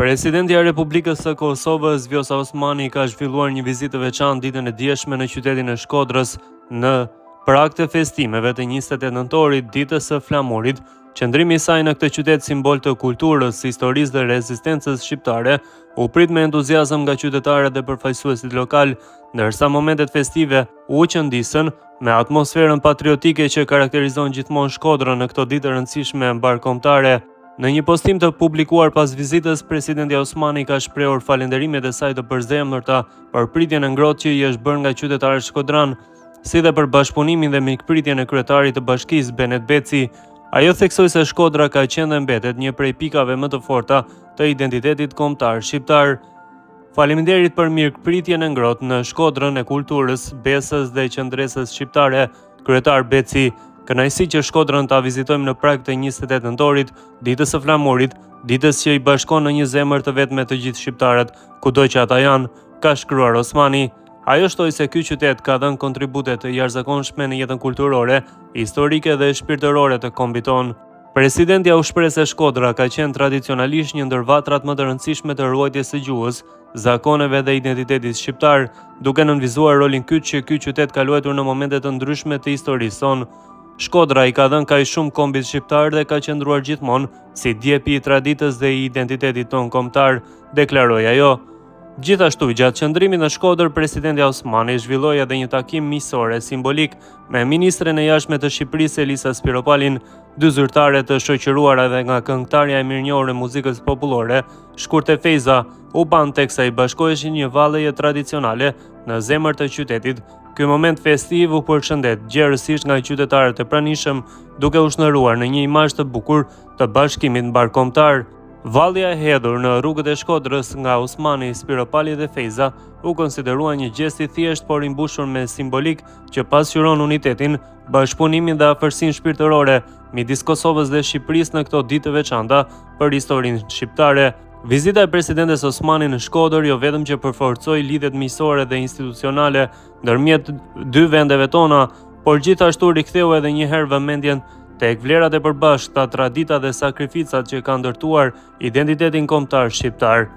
Presidenti i Republikës së Kosovës, Vjosa Osmani, ka zhvilluar një vizitë të veçantë ditën e djeshme në qytetin e Shkodrës në prag të festimeve të 28 nëntorit, ditës së flamurit. Qëndrimi i saj në këtë qytet, simbol të kulturës, historisë dhe rezistencës shqiptare, u prit me entuziazëm nga qytetarët dhe përfaqësuesit lokal, ndërsa momentet festive u qëndisën me atmosferën patriotike që karakterizon gjithmonë Shkodrën në këto ditë të rëndësishme mbarkombëtare. Në një postim të publikuar pas vizitës, presidenti Osmani ka shprehur falënderimet e saj të përzemërta për pritjen e ngrohtë që i është bërë nga qytetarët shkodran, si dhe për bashkëpunimin dhe mikpritjen e kryetarit të bashkisë Benet Beci. Ajo theksoi se Shkodra ka qenë dhe mbetet një prej pikave më të forta të identitetit kombëtar shqiptar. Faleminderit për mirëpritjen e ngrohtë në Shkodrën e kulturës, besës dhe qendresës shqiptare, kryetar Beci. Kënaqësi që Shkodrën ta vizitojmë në prag të 28 nëntorit, ditës së flamurit, ditës që i bashkon në një zemër të vetme të gjithë shqiptarët, kudo që ata janë, ka shkruar Osmani. Ajo shtoi se ky qytet ka dhënë kontribute të jashtëzakonshme në jetën kulturore, historike dhe shpirtërore të kombit ton. Presidentja u shpreh se Shkodra ka qenë tradicionalisht një ndër vatrat më të rëndësishme të ruajtjes së gjuhës, zakoneve dhe identitetit shqiptar, duke nënvizuar rolin kyç që ky qytet ka luajtur në momente të ndryshme të historisë son. Shkodra i ka dhënë kaq shumë kombit shqiptar dhe ka qëndruar gjithmonë si djepi i traditës dhe i identitetit ton kombëtar, deklaroi ajo. Gjithashtu, gjatë qëndrimit në Shkodër, presidenti Osmani zhvilloi edhe një takim miqësor simbolik me ministren e jashtme të Shqipërisë Elisa Spiropalin, dy zyrtare të shoqëruara edhe nga këngëtarja e mirënjohur e muzikës popullore, Shkurte Feza, u ban teksa i bashkoheshin një vallëje tradicionale në zemër të qytetit. Ky moment festiv u përshëndet gjerësisht nga qytetarët e pranishëm, duke u shndërruar në një imazh të bukur të bashkimit mbarkombëtar. Vallja e hedhur në rrugët e Shkodrës nga Osmani, Spiropali dhe Feza u konsiderua një gjest i thjeshtë por i mbushur me simbolik që pasqyron unitetin, bashkëpunimin dhe afërsinë shpirtërore midis Kosovës dhe Shqipërisë në këto ditë të veçanta për historinë shqiptare. Vizita e presidentes Osmani në Shkodër jo vetëm që përforcoi lidhjet miqësore dhe institucionale ndërmjet dy vendeve tona, por gjithashtu riktheu edhe një herë vëmendjen tek vlerat e përbashkëta, tradita dhe sakrificat që kanë ndërtuar identitetin kombëtar shqiptar.